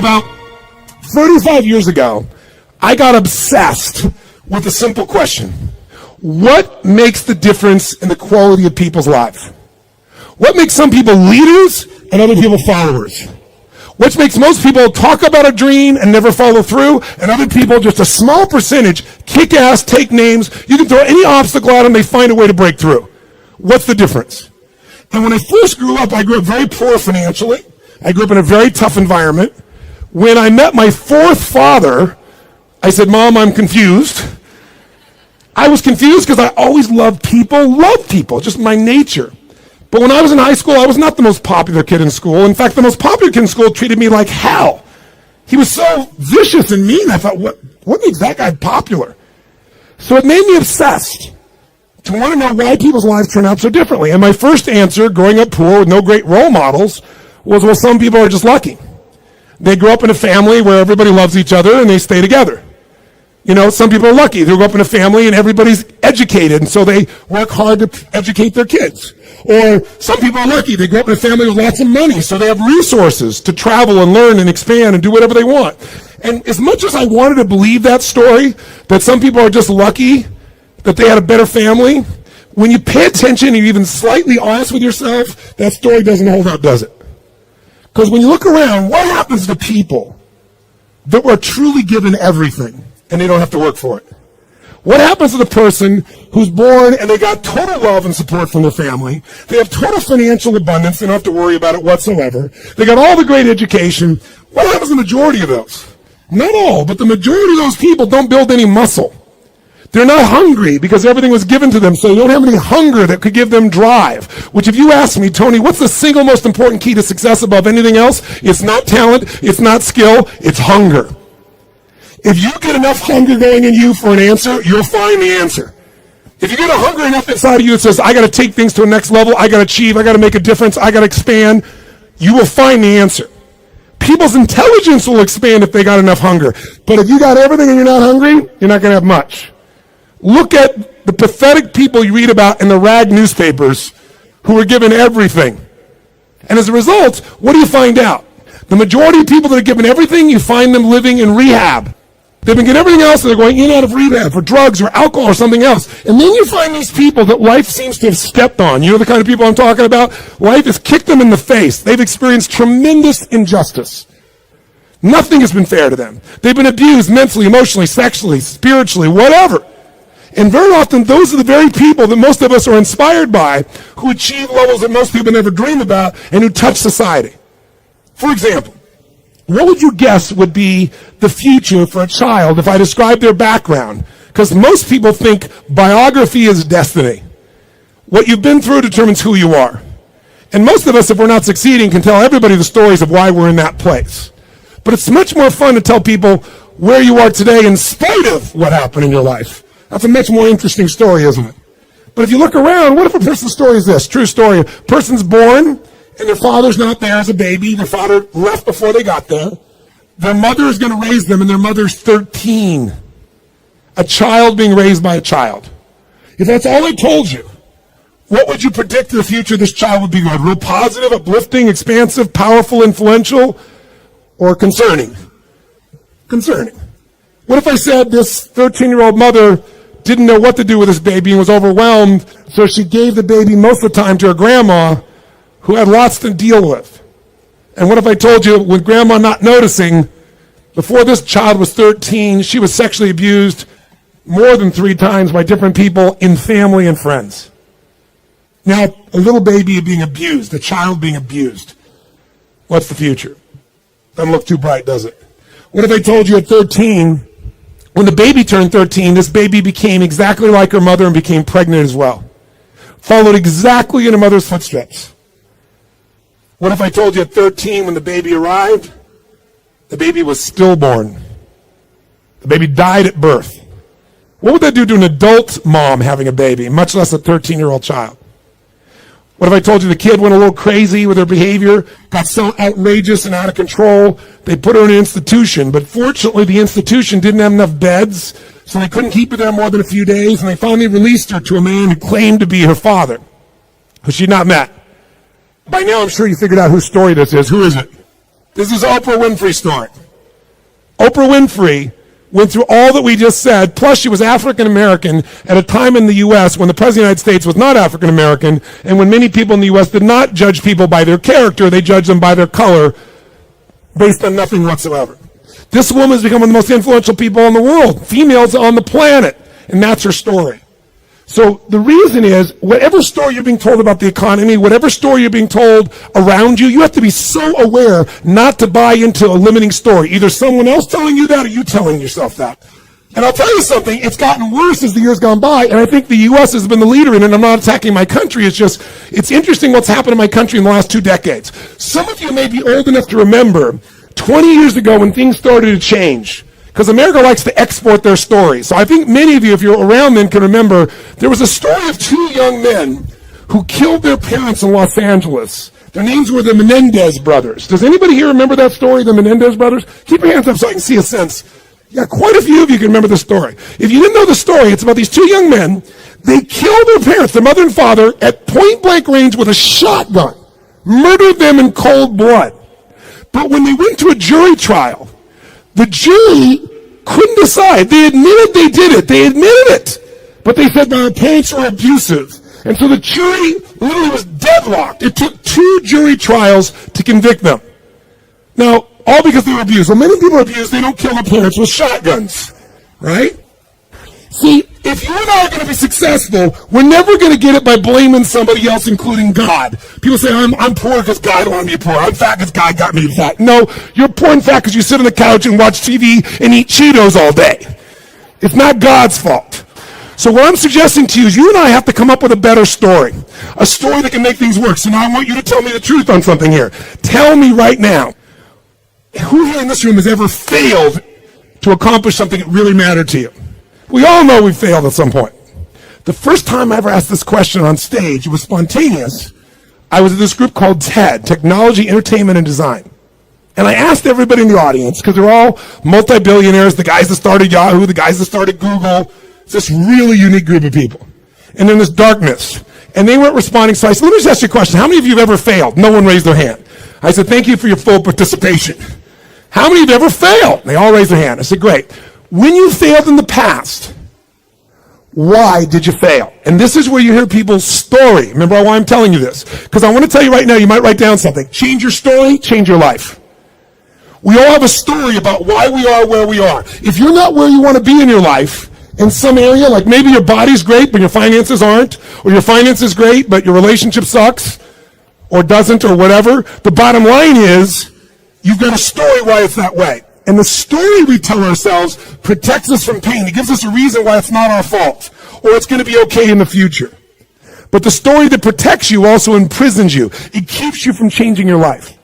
About 35 years ago, I got obsessed with a simple question. What makes the difference in the quality of people's lives? What makes some people leaders and other people followers? What makes most people talk about a dream and never follow through, and other people, just a small percentage, kick ass, take names. You can throw any obstacle at them, they find a way to break through. What's the difference? And when I first grew up, I grew up very poor financially. I grew up in a very tough environment. When I met my fourth father, I said, Mom, I'm confused. I was confused because I always loved people, just my nature. But when I was in high school, I was not the most popular kid in school. In fact, the most popular kid in school treated me like hell. He was so vicious and mean. I thought, what makes that guy popular? So it made me obsessed to want to know why people's lives turn out so differently. And my first answer, growing up poor with no great role models, was, well, some people are just lucky. They grow up in a family where everybody loves each other and they stay together. You know, some people are lucky. They grow up in a family and everybody's educated, and so they work hard to educate their kids. Or some people are lucky. They grow up in a family with lots of money, so they have resources to travel and learn and expand and do whatever they want. And as much as I wanted to believe that story, that some people are just lucky, that they had a better family, when you pay attention and you're even slightly honest with yourself, that story doesn't hold up, does it? Because when you look around, what happens to people that were truly given everything and they don't have to work for it? What happens to the person who's born and they got total love and support from their family? They have total financial abundance. They don't have to worry about it whatsoever. They got all the great education. What happens to the majority of those? Not all, but the majority of those people don't build any muscle. They're not hungry because everything was given to them, so they don't have any hunger that could give them drive. Which, if you ask me, Tony, what's the single most important key to success above anything else? It's not talent, it's not skill, it's hunger. If you get enough hunger going in you for an answer, you'll find the answer. If you get a hunger enough inside of you that says, I got to take things to a next level, I got to achieve, I got to make a difference, I got to expand, you will find the answer. People's intelligence will expand if they got enough hunger. But if you got everything and you're not hungry, you're not going to have much. Look at the pathetic people you read about in the rag newspapers who were given everything. And as a result, what do you find out? The majority of people that are given everything, you find them living in rehab. They've been getting everything else, and they're going in and out of rehab for drugs or alcohol or something else. And then you find these people that life seems to have stepped on. You know the kind of people I'm talking about? Life has kicked them in the face. They've experienced tremendous injustice. Nothing has been fair to them. They've been abused mentally, emotionally, sexually, spiritually, whatever. And very often, those are the very people that most of us are inspired by, who achieve levels that most people never dream about, and who touch society. For example, what would you guess would be the future for a child if I described their background? Because most people think biography is destiny. What you've been through determines who you are. And most of us, if we're not succeeding, can tell everybody the stories of why we're in that place. But it's much more fun to tell people where you are today in spite of what happened in your life. That's a much more interesting story, isn't it? But if you look around, what if a person's story is this? True story. A person's born, and their father's not there as a baby. Their father left before they got there. Their mother is going to raise them, and their mother's 13. A child being raised by a child. If that's all I told you, what would you predict the future of this child would be like? Real positive, uplifting, expansive, powerful, influential, or concerning? Concerning. What if I said this 13-year-old mother didn't know what to do with this baby and was overwhelmed, so she gave the baby most of the time to her grandma, who had lots to deal with? And what if I told you, with grandma not noticing, before this child was 13, she was sexually abused more than 3 times by different people in family and friends? Now, a little baby being abused, a child being abused. What's the future? Doesn't look too bright, does it? What if I told you at 13, when the baby turned 13, this baby became exactly like her mother and became pregnant as well? Followed exactly in her mother's footsteps. What if I told you at 13, when the baby arrived, the baby was stillborn? The baby died at birth. What would that do to an adult mom having a baby, much less a 13-year-old child? What if I told you the kid went a little crazy with her behavior, got so outrageous and out of control, they put her in an institution, but fortunately the institution didn't have enough beds, so they couldn't keep her there more than a few days, and they finally released her to a man who claimed to be her father, who she'd not met. By now I'm sure you figured out whose story this is. Who is it? This is Oprah Winfrey's story. Oprah Winfrey went through all that we just said, plus she was African American at a time in the U.S. when the President of the United States was not African American, and when many people in the U.S. did not judge people by their character, they judged them by their color based on nothing whatsoever. This woman has become one of the most influential people in the world, females on the planet, and that's her story. So the reason is, whatever story you're being told about the economy, whatever story you're being told around you, you have to be so aware not to buy into a limiting story. Either someone else telling you that or you telling yourself that. And I'll tell you something, it's gotten worse as the years gone by, and I think the U.S. has been the leader in it. I'm not attacking my country, it's interesting what's happened in my country in the last 2 decades. Some of you may be old enough to remember 20 years ago when things started to change. Because America likes to export their stories. So I think many of you, if you're around then, can remember there was a story of 2 young men who killed their parents in Los Angeles. Their names were the Menendez brothers. Does anybody here remember that story, the Menendez brothers? Keep your hands up so I can see a sense. Yeah, quite a few of you can remember the story. If you didn't know the story, it's about these 2 young men. They killed their parents, their mother and father, at point-blank range with a shotgun. Murdered them in cold blood. But when they went to a jury trial, the jury couldn't decide. They admitted they did it. They admitted it. But they said their parents were abusive. And so the jury literally was deadlocked. It took 2 jury trials to convict them. Now, all because they were abused. Well, many people are abused. They don't kill their parents with shotguns. Right? See, if you and I are going to be successful, we're never going to get it by blaming somebody else, including God. People say, I'm poor because God wanted me poor. I'm fat because God got me fat. No, you're poor and fat because you sit on the couch and watch TV and eat Cheetos all day. It's not God's fault. So what I'm suggesting to you is you and I have to come up with a better story. A story that can make things work. So now I want you to tell me the truth on something here. Tell me right now, who here in this room has ever failed to accomplish something that really mattered to you? We all know we failed at some point. The first time I ever asked this question on stage, it was spontaneous. I was at this group called TED, Technology, Entertainment, and Design. And I asked everybody in the audience, because they're all multi-billionaires, the guys that started Yahoo, the guys that started Google. It's this really unique group of people. And then this darkness. And they weren't responding, so I said, let me just ask you a question. How many of you have ever failed? No one raised their hand. I said, thank you for your full participation. How many of you have ever failed? They all raised their hand. I said, great. When you failed in the past, why did you fail? And this is where you hear people's story. Remember why I'm telling you this? Because I want to tell you right now, you might write down something. Change your story, change your life. We all have a story about why we are where we are. If you're not where you want to be in your life, in some area, like maybe your body's great, but your finances aren't, or your finances great, but your relationship sucks, or doesn't, or whatever, the bottom line is, you've got a story why it's that way. And the story we tell ourselves protects us from pain. It gives us a reason why it's not our fault, or it's going to be okay in the future. But the story that protects you also imprisons you. It keeps you from changing your life.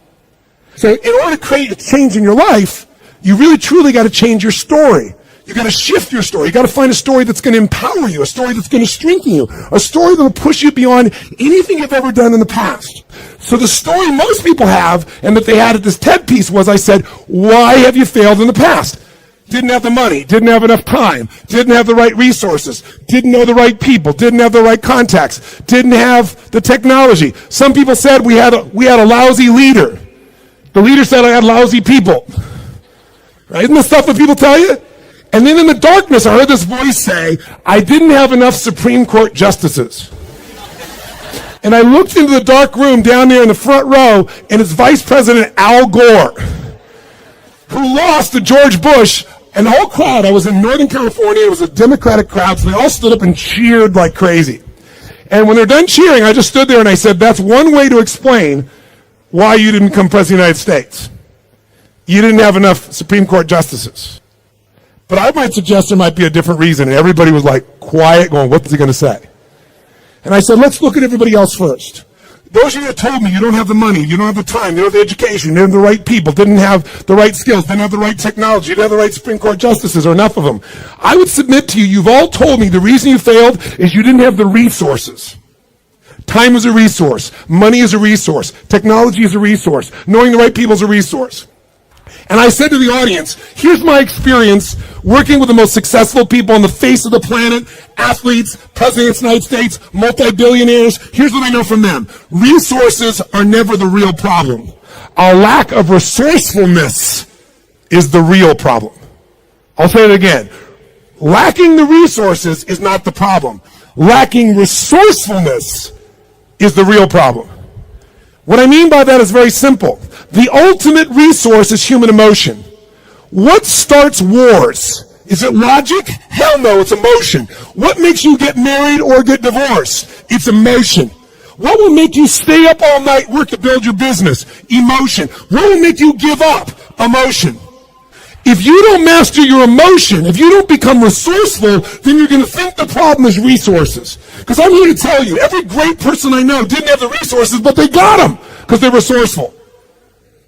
So in order to create a change in your life, you really truly got to change your story. You got to shift your story. You got to find a story that's going to empower you, a story that's going to strengthen you, a story that will push you beyond anything you've ever done in the past. So the story most people have, and that they had at this TED piece was, I said, why have you failed in the past? Didn't have the money, didn't have enough time, didn't have the right resources, didn't know the right people, didn't have the right contacts, didn't have the technology. Some people said we had a lousy leader. The leader said I had lousy people. Right? Isn't the stuff that people tell you? And then in the darkness, I heard this voice say, I didn't have enough Supreme Court justices. And I looked into the dark room down there in the front row, and it's Vice President Al Gore, who lost to George Bush. And the whole crowd, I was in Northern California, it was a Democratic crowd, so they all stood up and cheered like crazy. And when they're done cheering, I just stood there and I said, that's one way to explain why you didn't become President of the United States. You didn't have enough Supreme Court justices. But I might suggest there might be a different reason. And everybody was like quiet, going, what's he going to say? And I said, let's look at everybody else first. Those of you that told me you don't have the money, you don't have the time, you don't have the education, you don't have the right people, didn't have the right skills, didn't have the right technology, you didn't have the right Supreme Court justices, or enough of them. I would submit to you, you've all told me the reason you failed is you didn't have the resources. Time is a resource. Money is a resource. Technology is a resource. Knowing the right people is a resource. And I said to the audience, here's my experience working with the most successful people on the face of the planet, athletes, presidents of the United States, multi-billionaires. Here's what I know from them. Resources are never the real problem. Our lack of resourcefulness is the real problem. I'll say it again. Lacking the resources is not the problem. Lacking resourcefulness is the real problem. What I mean by that is very simple. The ultimate resource is human emotion. What starts wars? Is it logic? Hell no, it's emotion. What makes you get married or get divorced? It's emotion. What will make you stay up all night, work to build your business? Emotion. What will make you give up? Emotion. If you don't master your emotion, if you don't become resourceful, then you're going to think the problem is resources. Because I'm here to tell you, every great person I know didn't have the resources, but they got them because they're resourceful.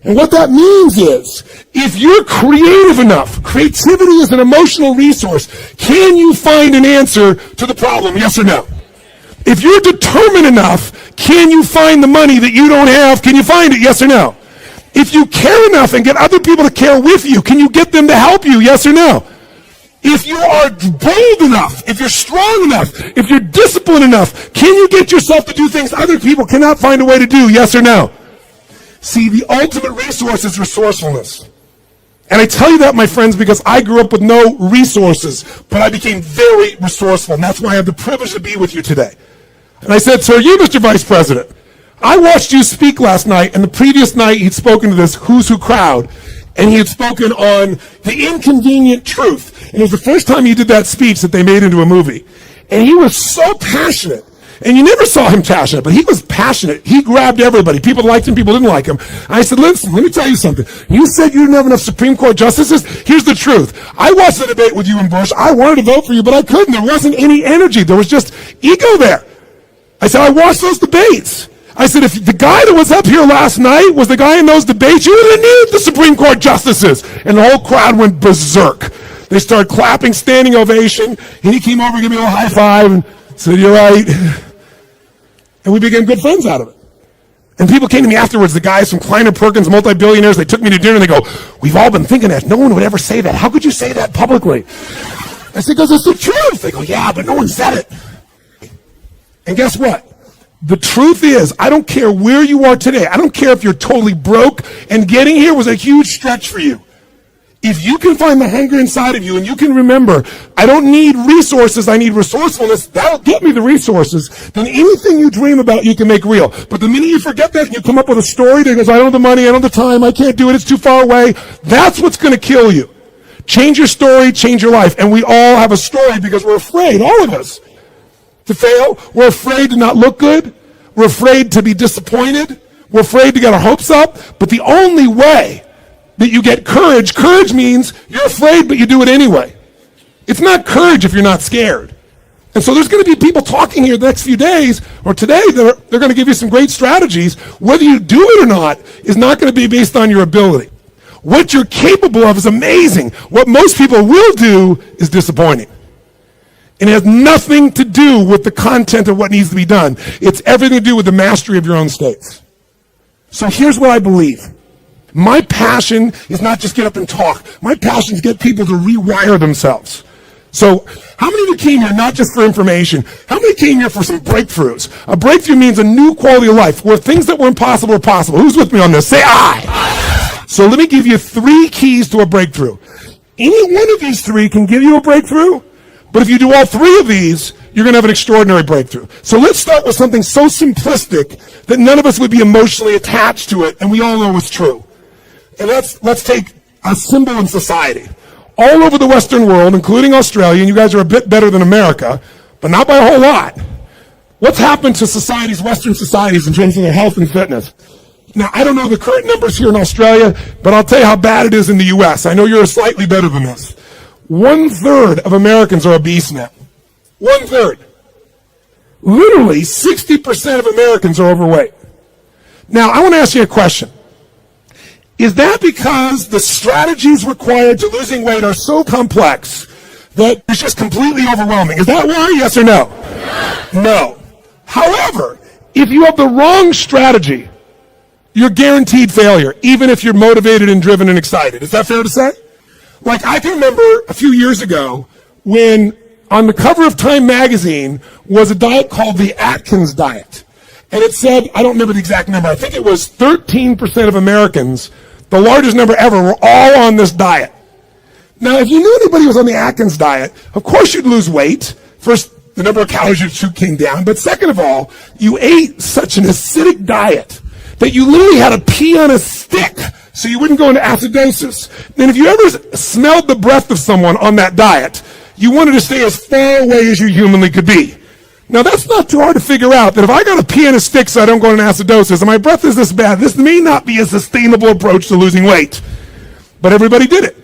And what that means is, if you're creative enough, creativity is an emotional resource, can you find an answer to the problem, yes or no? If you're determined enough, can you find the money that you don't have? Can you find it, yes or no? If you care enough and get other people to care with you, can you get them to help you, yes or no? If you are bold enough, if you're strong enough, if you're disciplined enough, can you get yourself to do things other people cannot find a way to do, yes or no? See, the ultimate resource is resourcefulness. And I tell you that, my friends, because I grew up with no resources, but I became very resourceful, and that's why I have the privilege to be with you today. And I said, "Sir, you, Mr. Vice President, I watched you speak last night, and the previous night he'd spoken to this Who's Who crowd, and he had spoken on the inconvenient truth. And it was the first time he did that speech that they made into a movie. And he was so passionate. And you never saw him passionate, but he was passionate. He grabbed everybody. People liked him, people didn't like him. And I said, listen, let me tell you something. You said you didn't have enough Supreme Court justices? Here's the truth. I watched the debate with you and Bush. I wanted to vote for you, but I couldn't. There wasn't any energy. There was just ego there. I said, I watched those debates. I said, if the guy that was up here last night was the guy in those debates, you wouldn't need the Supreme Court justices. And the whole crowd went berserk. They started clapping, standing ovation, and he came over and gave me a little high five and said, you're right. And we became good friends out of it. And people came to me afterwards, the guys from Kleiner Perkins, multi-billionaires, they took me to dinner and they go, we've all been thinking that. No one would ever say that. How could you say that publicly? I said, because it's the truth. They go, yeah, but no one said it. And guess what? The truth is, I don't care where you are today. I don't care if you're totally broke and getting here was a huge stretch for you. If you can find the hunger inside of you and you can remember, I don't need resources, I need resourcefulness, that'll get me the resources, then anything you dream about you can make real. But the minute you forget that and you come up with a story that goes, I don't have the money, I don't have the time, I can't do it, it's too far away, that's what's going to kill you. Change your story, change your life. And we all have a story because we're afraid, all of us, to fail. We're afraid to not look good. We're afraid to be disappointed. We're afraid to get our hopes up. But the only way that you get courage means you're afraid, but you do it anyway. It's not courage if you're not scared. And so there's going to be people talking here the next few days or today, they're going to give you some great strategies. Whether you do it or not is not going to be based on your ability. What you're capable of is amazing. What most people will do is disappointing. And it has nothing to do with the content of what needs to be done. It's everything to do with the mastery of your own states. So here's what I believe. My passion is not just get up and talk. My passion is get people to rewire themselves. So how many of you came here not just for information? How many came here for some breakthroughs? A breakthrough means a new quality of life where things that were impossible are possible. Who's with me on this? Say I. So let me give you 3 keys to a breakthrough. Any one of these 3 can give you a breakthrough, but if you do all 3 of these, you're going to have an extraordinary breakthrough. So let's start with something so simplistic that none of us would be emotionally attached to it, and we all know it's true. And let's take a symbol in society. All over the Western world, including Australia, and you guys are a bit better than America, but not by a whole lot. What's happened to societies, Western societies, in terms of their health and fitness? Now, I don't know the current numbers here in Australia, but I'll tell you how bad it is in the U.S. I know you're slightly better than this. 1/3 of Americans are obese now. 1/3. Literally 60% of Americans are overweight. Now, I want to ask you a question. Is that because the strategies required to losing weight are so complex that it's just completely overwhelming? Is that why? Yes or no? No. However, if you have the wrong strategy, you're guaranteed failure, even if you're motivated and driven and excited. Is that fair to say? Like, I can remember a few years ago when on the cover of Time magazine was a diet called the Atkins diet. And it said, I don't remember the exact number, I think it was 13% of Americans, the largest number ever, were all on this diet. Now, if you knew anybody was on the Atkins diet, of course you'd lose weight. First, the number of calories you shoot came down. But second of all, you ate such an acidic diet that you literally had to pee on a stick so you wouldn't go into acidosis. And if you ever smelled the breath of someone on that diet, you wanted to stay as far away as you humanly could be. Now, that's not too hard to figure out, that if I got to pee on a stick so I don't go into acidosis, and my breath is this bad, this may not be a sustainable approach to losing weight. But everybody did it.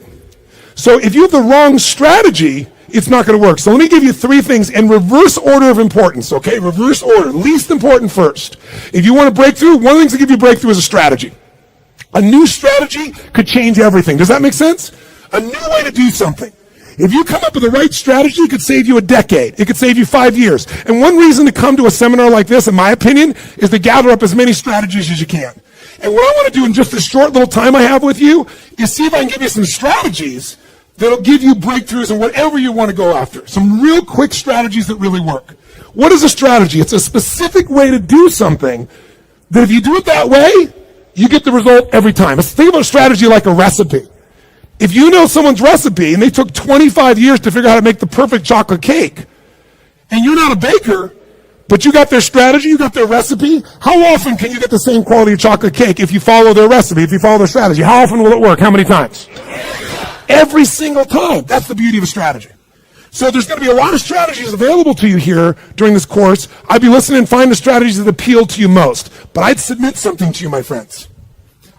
So if you have the wrong strategy, it's not going to work. So let me give you 3 things in reverse order of importance, okay? Reverse order. Least important first. If you want a breakthrough, one of the things that give you a breakthrough is a strategy. A new strategy could change everything. Does that make sense? A new way to do something. If you come up with the right strategy, it could save you a decade. It could save you 5 years. And one reason to come to a seminar like this, in my opinion, is to gather up as many strategies as you can. And what I want to do in just this short little time I have with you is see if I can give you some strategies that'll give you breakthroughs in whatever you want to go after. Some real quick strategies that really work. What is a strategy? It's a specific way to do something that if you do it that way, you get the result every time. Let's think about strategy like a recipe. If you know someone's recipe and they took 25 years to figure out how to make the perfect chocolate cake, and you're not a baker, but you got their strategy, you got their recipe, how often can you get the same quality of chocolate cake if you follow their recipe, if you follow their strategy? How often will it work? How many times? Every single time. That's the beauty of a strategy. So there's going to be a lot of strategies available to you here during this course. I'd be listening and find the strategies that appeal to you most. But I'd submit something to you, my friends.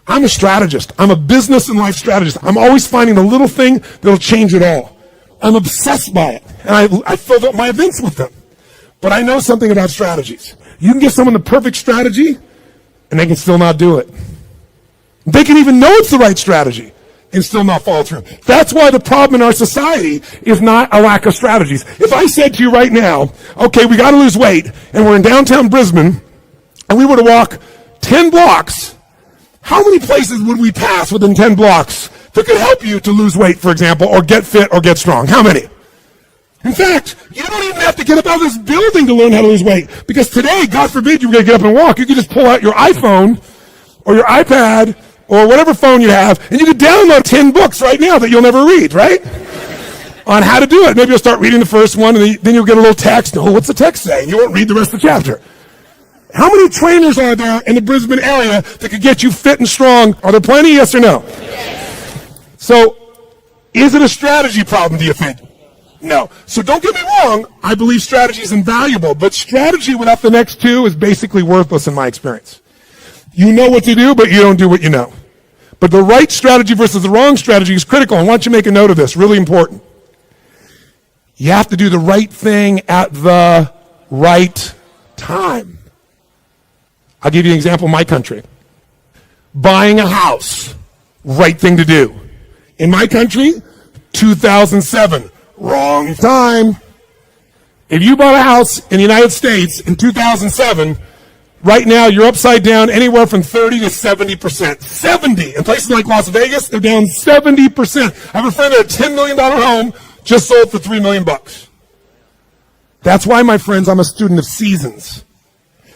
I'm a strategist. I'm a business and life strategist. I'm always finding the little thing that'll change it all. I'm obsessed by it. And I fill up my events with them. But I know something about strategies. You can give someone the perfect strategy, and they can still not do it. They can even know it's the right strategy and still not follow through. That's why the problem in our society is not a lack of strategies. If I said to you right now, okay, we got to lose weight, and we're in downtown Brisbane, and we were to walk 10 blocks, how many places would we pass within 10 blocks that could help you to lose weight, for example, or get fit or get strong? How many? In fact, you don't even have to get up out of this building to learn how to lose weight. Because today, God forbid you're going to get up and walk, you can just pull out your iPhone or your iPad or whatever phone you have, and you can download 10 books right now that you'll never read, right? On how to do it. Maybe you'll start reading the first one, and then you'll get a little text. Oh, what's the text say? And you won't read the rest of the chapter. How many trainers are there in the Brisbane area that could get you fit and strong? Are there plenty, yes or no? Yes. So, is it a strategy problem, do you think? No. So don't get me wrong, I believe strategy is invaluable, but strategy without the next 2 is basically worthless in my experience. You know what to do, but you don't do what you know. But the right strategy versus the wrong strategy is critical. I want you to make a note of this, really important. You have to do the right thing at the right time. I'll give you an example in my country. Buying a house, right thing to do. In my country, 2007, wrong time. If you bought a house in the United States in 2007, right now you're upside down anywhere from 30 to 70%. 70! In places like Las Vegas, they're down 70%. I have a friend that had a $10 million home just sold for $3 million. That's why, my friends, I'm a student of seasons.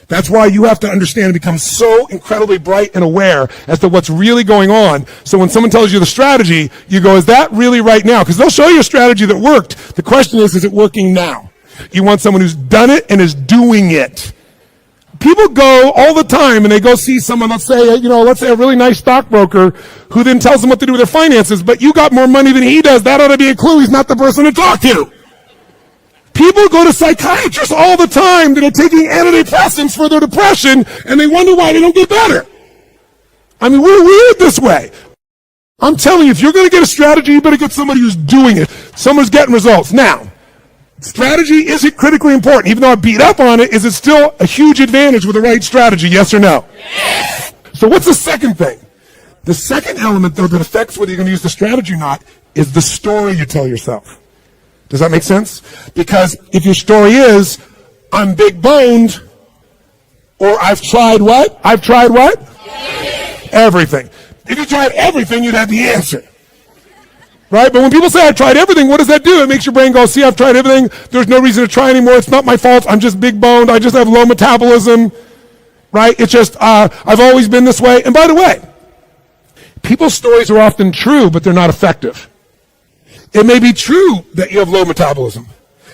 That's why you have to understand and become so incredibly bright and aware as to what's really going on. So when someone tells you the strategy, you go, is that really right now? Because they'll show you a strategy that worked. The question is it working now? You want someone who's done it and is doing it. People go all the time and they go see someone, let's say a really nice stockbroker who then tells them what to do with their finances, but you got more money than he does. That ought to be a clue he's not the person to talk to. People go to psychiatrists all the time that are taking antidepressants for their depression, and they wonder why they don't get better. I mean, we're weird this way. I'm telling you, if you're going to get a strategy, you better get somebody who's doing it. Someone's getting results. Now, strategy, is it critically important? Even though I beat up on it, is it still a huge advantage with the right strategy, yes or no? Yes. So what's the second thing? The second element, though, that affects whether you're going to use the strategy or not is the story you tell yourself. Does that make sense? Because if your story is, I'm big boned, or I've tried what? I've tried what? Yes. Everything. If you tried everything, you'd have the answer. Right? But when people say, I've tried everything, what does that do? It makes your brain go, see, I've tried everything. There's no reason to try anymore. It's not my fault. I'm just big boned. I just have low metabolism. right? It's just, I've always been this way. And by the way, people's stories are often true, but they're not effective. It may be true that you have low metabolism.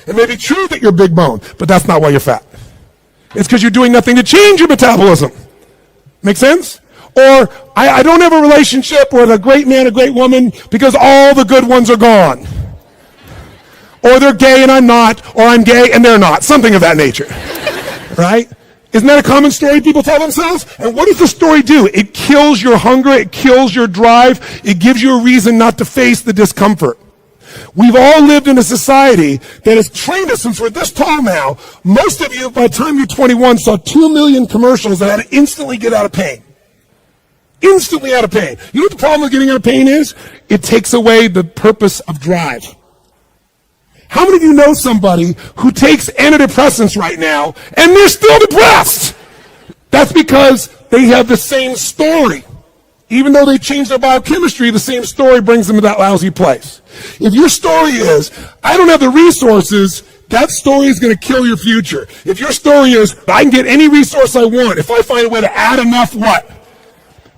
It may be true that you're big bone, but that's not why you're fat. It's because you're doing nothing to change your metabolism. Make sense? Or, I don't have a relationship with a great man, a great woman, because all the good ones are gone. Or they're gay and I'm not, or I'm gay and they're not. Something of that nature. Right? Isn't that a common story people tell themselves? And what does the story do? It kills your hunger, it kills your drive, it gives you a reason not to face the discomfort. We've all lived in a society that has trained us since we're this tall now. Most of you, by the time you're 21, saw 2 million commercials that had to instantly get out of pain. Instantly out of pain. You know what the problem with getting out of pain is? It takes away the purpose of drive. How many of you know somebody who takes antidepressants right now and they're still depressed? That's because they have the same story. Even though they changed their biochemistry, the same story brings them to that lousy place. If your story is, I don't have the resources, that story is going to kill your future. If your story is, I can get any resource I want, if I find a way to add enough what?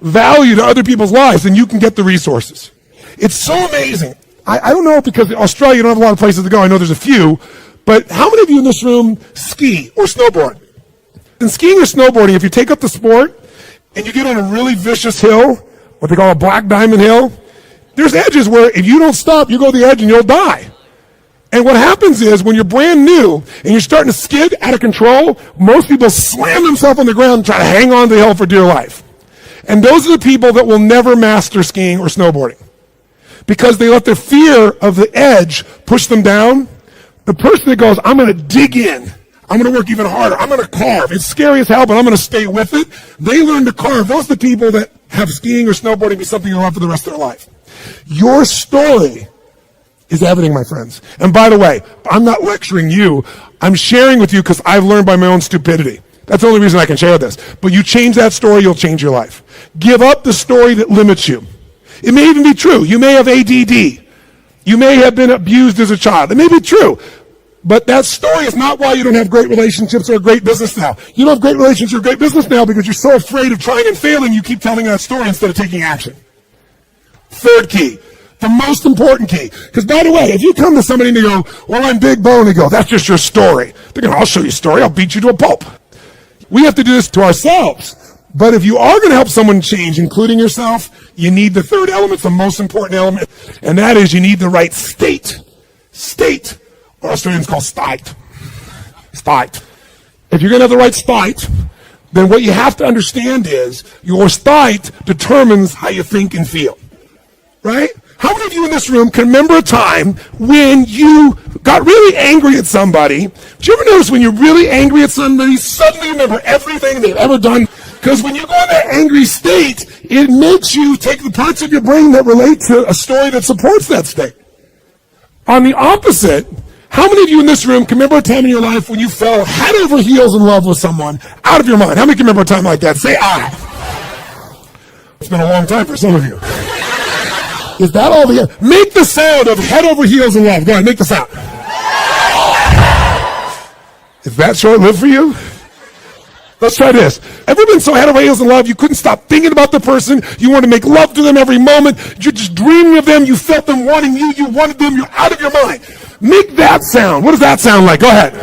Value to other people's lives, then you can get the resources. It's so amazing. I don't know, because in Australia you don't have a lot of places to go. I know there's a few. But how many of you in this room ski or snowboard? In skiing or snowboarding, if you take up the sport, and you get on a really vicious hill, what they call a black diamond hill, there's edges where if you don't stop, you go to the edge and you'll die. And what happens is when you're brand new and you're starting to skid out of control, most people slam themselves on the ground and try to hang on to the hill for dear life. And those are the people that will never master skiing or snowboarding because they let their fear of the edge push them down. The person that goes, I'm going to dig in. I'm going to work even harder. I'm going to carve. It's scary as hell, but I'm going to stay with it. They learn to carve. Those are the people that have skiing or snowboarding be something they'll love for the rest of their life. Your story is everything, my friends. And by the way, I'm not lecturing you. I'm sharing with you because I've learned by my own stupidity. That's the only reason I can share this. But you change that story, you'll change your life. Give up the story that limits you. It may even be true. You may have ADD. You may have been abused as a child. It may be true. But that story is not why you don't have great relationships or a great business now. You don't have great relationships or a great business now because you're so afraid of trying and failing, you keep telling that story instead of taking action. Third key, the most important key. Because by the way, if you come to somebody and they go, well, I'm big bone, they go, that's just your story. They're going, I'll show you a story, I'll beat you to a pulp. We have to do this to ourselves. But if you are going to help someone change, including yourself, you need the third element, the most important element, and that is you need the right state. State. Or Australians call state. State. If you're going to have the right state, then what you have to understand is your state determines how you think and feel. Right? How many of you in this room can remember a time when you got really angry at somebody? Did you ever notice when you're really angry at somebody, suddenly you remember everything they've ever done? Because when you go in that angry state, it makes you take the parts of your brain that relate to a story that supports that state. On the opposite, how many of you in this room can remember a time in your life when you fell head over heels in love with someone out of your mind? How many can remember a time like that? Say I. It's been a long time for some of you. Is that all the... Make the sound of head over heels in love. Go ahead, make the sound. Is that short-lived for you? Let's try this. Ever been so head over heels in love you couldn't stop thinking about the person? You want to make love to them every moment. You're just dreaming of them. You felt them wanting you. You wanted them. You're out of your mind. Make that sound. What does that sound like? Go ahead.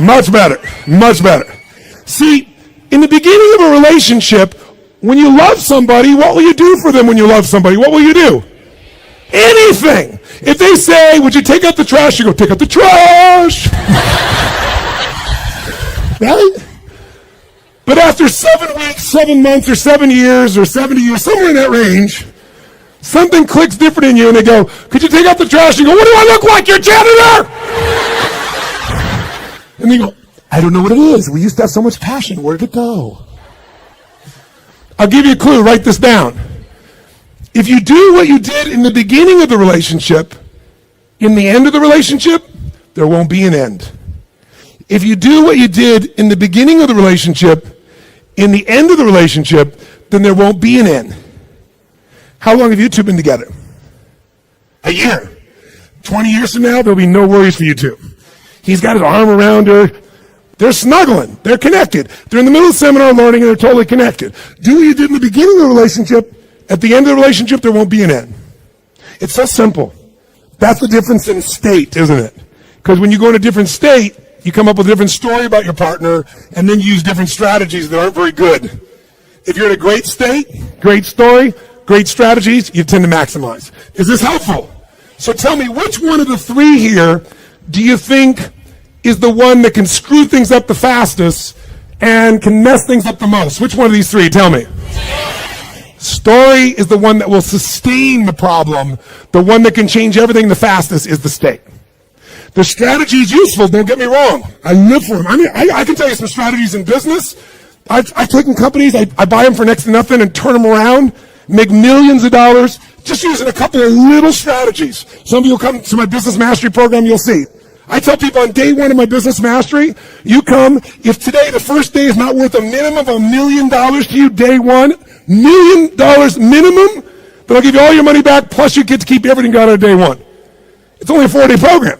Much better. Much better. See, in the beginning of a relationship, when you love somebody, what will you do for them when you love somebody? What will you do? Anything. If they say, would you take out the trash? You go, take out the trash. Right? But after 7 weeks, 7 months, or 7 years, or 70 years, somewhere in that range, something clicks different in you and they go, could you take out the trash? You go, what do I look like? You're janitor! And they go, I don't know what it is. We used to have so much passion. Where did it go? I'll give you a clue. Write this down. If you do what you did in the beginning of the relationship, in the end of the relationship, there won't be an end. If you do what you did in the beginning of the relationship, in the end of the relationship, then there won't be an end. How long have you two been together? A year. 20 years from now, there'll be no worries for you two. He's got his arm around her. They're snuggling. They're connected. They're in the middle of the seminar learning and they're totally connected. Do what you did in the beginning of the relationship. At the end of the relationship, there won't be an end. It's so simple. That's the difference in state, isn't it? Because when you go in a different state, you come up with a different story about your partner and then you use different strategies that aren't very good. If you're in a great state, great story, great strategies, you tend to maximize. Is this helpful? So tell me, which one of the three here do you think is the one that can screw things up the fastest and can mess things up the most? Which one of these three? Tell me. Story is the one that will sustain the problem. The one that can change everything the fastest is the state. The strategy is useful, don't get me wrong. I live for them. I mean, I can tell you some strategies in business. I've taken companies, I buy them for next to nothing and turn them around, make millions of dollars, just using a couple of little strategies. Some of you will come to my business mastery program, you'll see. I tell people on day one of my business mastery, you come, if today the first day is not worth a minimum of $1 million to you, day one, $1 million minimum, then I'll give you all your money back, plus you get to keep everything out of day one. It's only a 4-day program.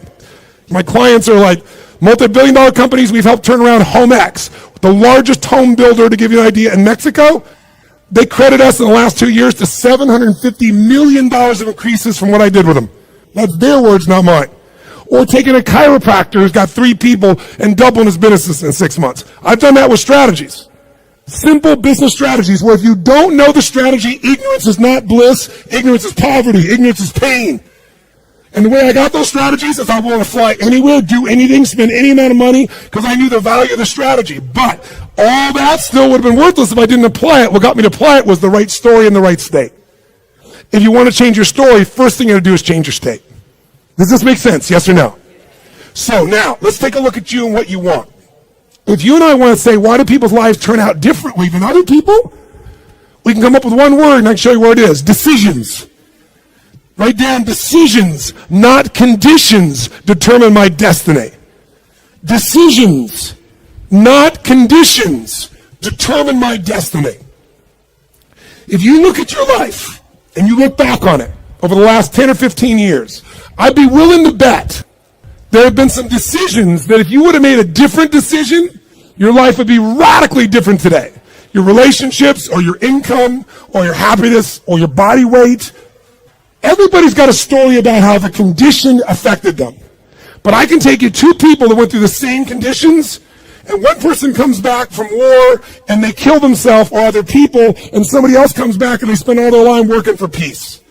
My clients are like multi-billion-dollar companies. We've helped turn around HomeX, the largest home builder, to give you an idea, in Mexico. They credit us in the last 2 years to $750 million of increases from what I did with them. That's their words, not mine. Or taking a chiropractor who's got 3 people and doubling his business in 6 months. I've done that with strategies. Simple business strategies where if you don't know the strategy, ignorance is not bliss, ignorance is poverty, ignorance is pain. And the way I got those strategies is I want to fly anywhere, do anything, spend any amount of money because I knew the value of the strategy. But all that still would have been worthless if I didn't apply it. What got me to apply it was the right story in the right state. If you want to change your story, first thing you got to do is change your state. Does this make sense? Yes or no? So now, let's take a look at you and what you want. If you and I want to say, why do people's lives turn out differently than other people? We can come up with one word and I can show you where it is. Decisions. Write down decisions, not conditions, determine my destiny. Decisions, not conditions, determine my destiny. If you look at your life and you look back on it over the last 10 or 15 years, I'd be willing to bet there have been some decisions that if you would have made a different decision, your life would be radically different today. Your relationships or your income or your happiness or your body weight. Everybody's got a story about how the condition affected them. But I can take you 2 people that went through the same conditions, and one person comes back from war and they kill themselves or other people, and somebody else comes back and they spend all their life working for peace.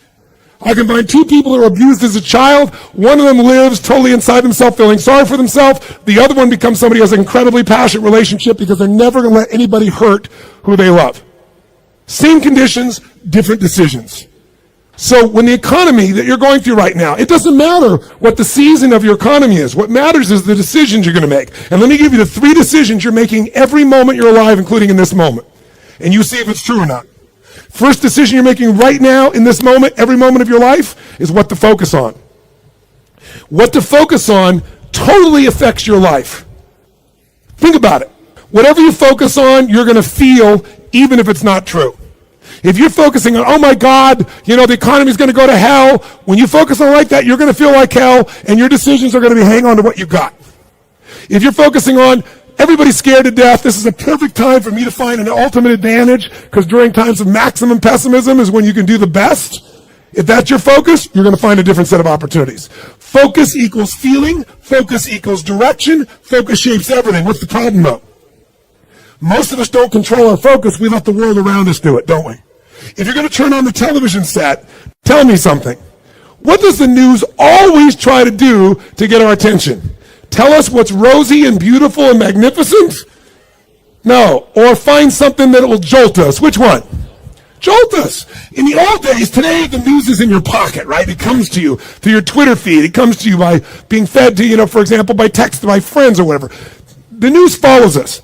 I can find 2 people that were abused as a child. One of them lives totally inside themselves, feeling sorry for themselves. The other one becomes somebody who has an incredibly passionate relationship because they're never going to let anybody hurt who they love. Same conditions, different decisions. So when the economy that you're going through right now, it doesn't matter what the season of your economy is. What matters is the decisions you're going to make. And let me give you the 3 decisions you're making every moment you're alive, including in this moment. And you see if it's true or not. First decision you're making right now, in this moment, every moment of your life, is what to focus on. What to focus on totally affects your life. Think about it. Whatever you focus on, you're going to feel, even if it's not true. If you're focusing on, oh my God, the economy's going to go to hell, when you focus on it like that, you're going to feel like hell, and your decisions are going to be hang on to what you got. If you're focusing on, everybody's scared to death, this is a perfect time for me to find an ultimate advantage, because during times of maximum pessimism is when you can do the best. If that's your focus, you're going to find a different set of opportunities. Focus equals feeling, focus equals direction, focus shapes everything. What's the problem though? Most of us don't control our focus, we let the world around us do it, don't we? If you're going to turn on the television set, tell me something. What does the news always try to do to get our attention? Tell us what's rosy and beautiful and magnificent? No. Or find something that will jolt us. Which one? Jolt us. In the old days, today the news is in your pocket, right? It comes to you through your Twitter feed. It comes to you by being fed to, for example, by text by friends or whatever. The news follows us.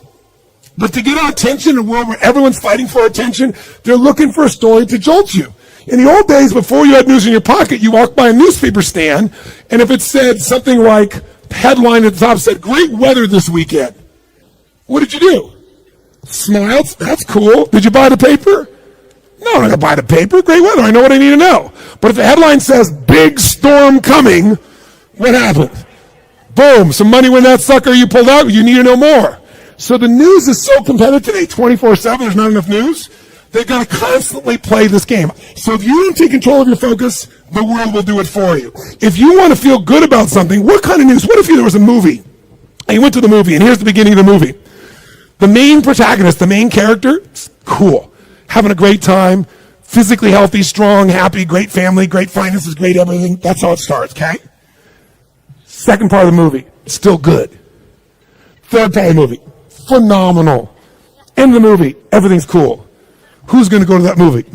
But to get our attention in a world where everyone's fighting for attention, they're looking for a story to jolt you. In the old days, before you had news in your pocket, you walked by a newspaper stand, and if it said something like, headline at the top said, great weather this weekend, what did you do? Smiled. That's cool. Did you buy the paper? No, I'm not going to buy the paper. Great weather. I know what I need to know. But if the headline says, big storm coming, what happened? Boom, some money when that sucker you pulled out, you need to know more. So the news is so competitive today, 24/7, there's not enough news. They've got to constantly play this game. So if you don't take control of your focus, the world will do it for you. If you want to feel good about something, what kind of news? What if there was a movie? And you went to the movie, and here's the beginning of the movie. The main protagonist, the main character, cool, having a great time, physically healthy, strong, happy, great family, great finances, great everything. That's how it starts, okay? Second part of the movie, still good. Third part of the movie, phenomenal. End of the movie, everything's cool. Who's going to go to that movie?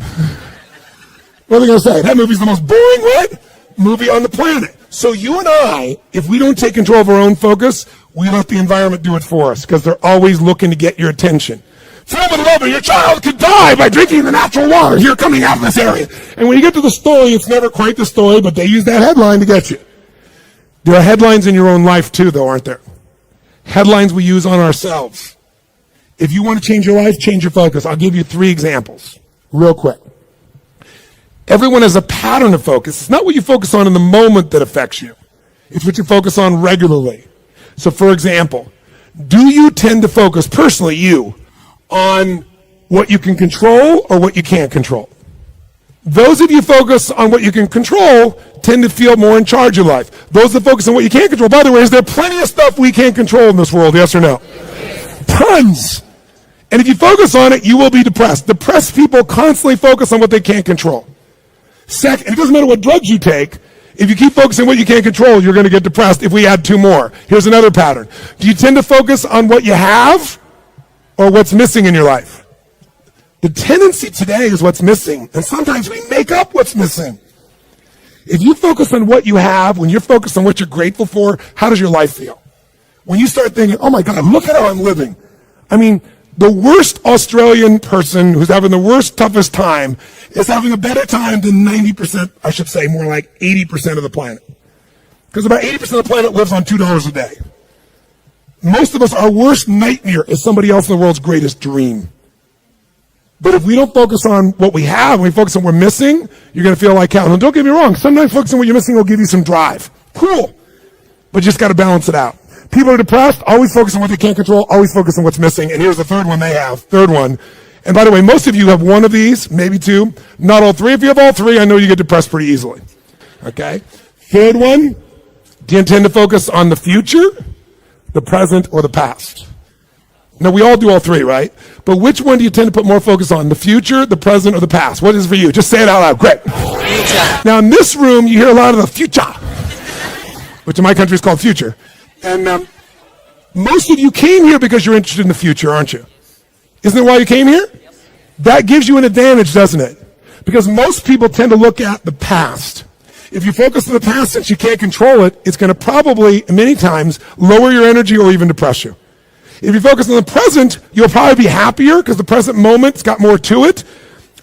What are they going to say? That movie's the most boring what? Movie on the planet. So you and I, if we don't take control of our own focus, we let the environment do it for us because they're always looking to get your attention. Film and love, your child could die by drinking the natural water here coming out of this area. And when you get to the story, it's never quite the story, but they use that headline to get you. There are headlines in your own life too, though, aren't there? Headlines we use on ourselves. If you want to change your life, change your focus. I'll give you 3 examples real quick. Everyone has a pattern of focus. It's not what you focus on in the moment that affects you. It's what you focus on regularly. So for example, do you tend to focus, personally you, on what you can control or what you can't control? Those of you focus on what you can control tend to feel more in charge of life. Those that focus on what you can't control, by the way, is there plenty of stuff we can't control in this world, yes or no? Tons. And if you focus on it, you will be depressed. Depressed people constantly focus on what they can't control. Second, it doesn't matter what drugs you take. If you keep focusing on what you can't control, you're going to get depressed if we add 2 more. Here's another pattern. Do you tend to focus on what you have or what's missing in your life? The tendency today is what's missing, and sometimes we make up what's missing. If you focus on what you have, when you're focused on what you're grateful for, how does your life feel? When you start thinking, oh my God, look at how I'm living. I mean, the worst Australian person who's having the worst, toughest time is having a better time than 90%, I should say more like 80% of the planet. Because about 80% of the planet lives on $2 a day. Most of us, our worst nightmare is somebody else in the world's greatest dream. But if we don't focus on what we have, and we focus on what we're missing, you're going to feel like hell. And don't get me wrong, sometimes focusing on what you're missing will give you some drive. Cool. But you just got to balance it out. People are depressed, always focus on what they can't control, always focus on what's missing. And here's the third one they have. Third one. And by the way, most of you have one of these, maybe 2, not all 3. If you have all 3, I know you get depressed pretty easily. Okay? Third one, do you intend to focus on the future, the present, or the past? Now, we all do all 3, right? But which one do you tend to put more focus on? The future, the present, or the past? What is it for you? Just say it out loud. Great. Future. Now, in this room, you hear a lot of the future, which in my country is called future. And most of you came here because you're interested in the future, aren't you? Isn't that why you came here? Yep. That gives you an advantage, doesn't it? Because most people tend to look at the past. If you focus on the past, since you can't control it, it's going to probably, many times, lower your energy or even depress you. If you focus on the present, you'll probably be happier because the present moment's got more to it.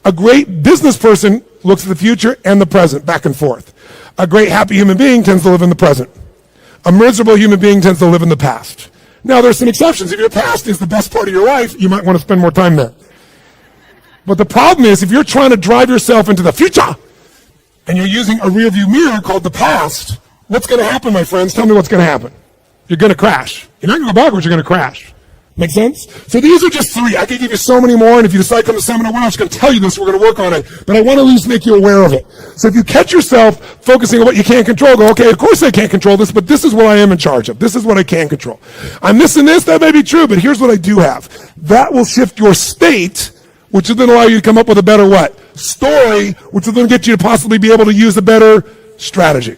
A great business person looks at the future and the present, back and forth. A great happy human being tends to live in the present. A miserable human being tends to live in the past. Now, there's some exceptions. If your past is the best part of your life, you might want to spend more time there. But the problem is, if you're trying to drive yourself into the future, and you're using a rearview mirror called the past, what's going to happen, my friends? Tell me what's going to happen. You're going to crash. You're not going to go backwards, you're going to crash. Make sense? So these are just 3. I could give you so many more, and if you decide to come to seminar, we're not just going to tell you this, we're going to work on it. But I want to at least make you aware of it. So if you catch yourself focusing on what you can't control, go, okay, of course I can't control this, but this is what I am in charge of. This is what I can control. I'm missing this, that may be true, but here's what I do have. That will shift your state, which will then allow you to come up with a better what? Story, which will then get you to possibly be able to use a better strategy.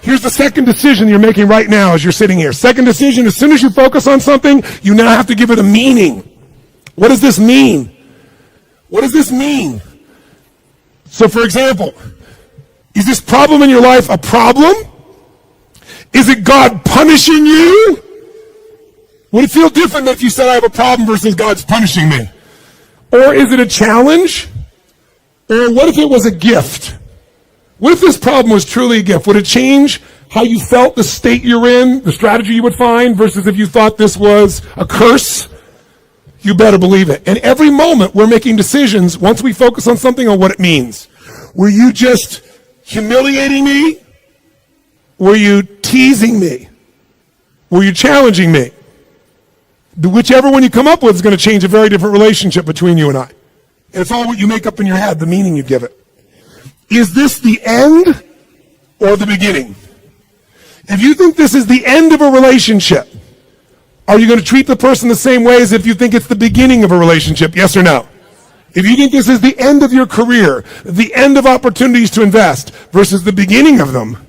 Here's the second decision you're making right now as you're sitting here. Second decision, as soon as you focus on something, you now have to give it a meaning. What does this mean? What does this mean? So for example, is this problem in your life a problem? Is it God punishing you? Would it feel different if you said I have a problem versus God's punishing me? Or is it a challenge? Or what if it was a gift? What if this problem was truly a gift? Would it change how you felt, the state you're in, the strategy you would find, versus if you thought this was a curse? You better believe it. And every moment we're making decisions, once we focus on something, on what it means. Were you just humiliating me? Were you teasing me? Or you're challenging me. Whichever one you come up with is going to change a very different relationship between you and I. And it's all what you make up in your head, the meaning you give it. Is this the end or the beginning? If you think this is the end of a relationship, are you going to treat the person the same way as if you think it's the beginning of a relationship? Yes or no? If you think this is the end of your career, the end of opportunities to invest versus the beginning of them,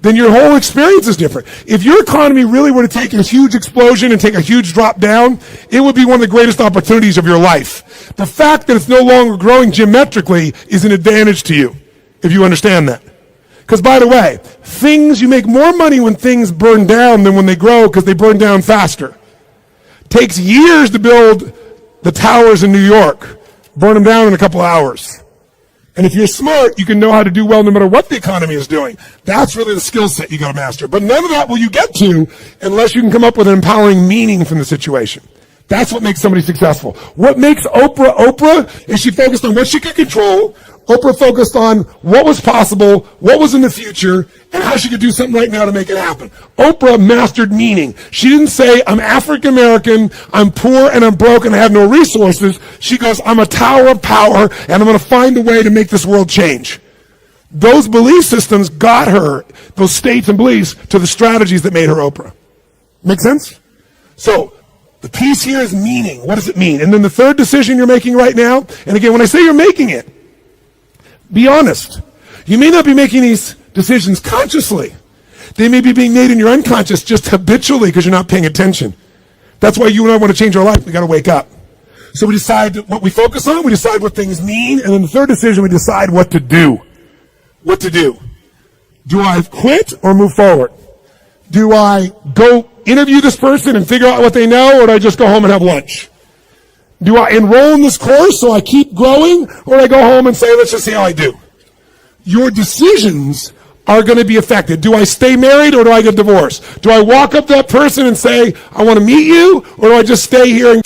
then your whole experience is different. If your economy really were to take a huge explosion and take a huge drop down, it would be one of the greatest opportunities of your life. The fact that it's no longer growing geometrically is an advantage to you, if you understand that. Because by the way, you make more money when things burn down than when they grow because they burn down faster. Takes years to build the towers in New York. Burn them down in a couple hours. And if you're smart, you can know how to do well no matter what the economy is doing. That's really the skill set you got to master. But none of that will you get to unless you can come up with an empowering meaning from the situation. That's what makes somebody successful. What makes Oprah is she focused on what she could control. Oprah focused on what was possible, what was in the future, and how she could do something right now to make it happen. Oprah mastered meaning. She didn't say, I'm African American, I'm poor and I'm broke and I have no resources. She goes, I'm a tower of power and I'm going to find a way to make this world change. Those belief systems got her, those states and beliefs, to the strategies that made her Oprah. Make sense? So, the piece here is meaning. What does it mean? And then the third decision you're making right now, and again, when I say you're making it, be honest. You may not be making these decisions consciously. They may be being made in your unconscious just habitually because you're not paying attention. That's why you and I want to change our life. We got to wake up. So we decide what we focus on, we decide what things mean, and then the third decision, we decide what to do. What to do. Do I quit or move forward? Do I go interview this person and figure out what they know, or do I just go home and have lunch? Do I enroll in this course so I keep growing, or do I go home and say, let's just see how I do? Your decisions are going to be affected. Do I stay married or do I get divorced? Do I walk up to that person and say, I want to meet you, or do I just stay here and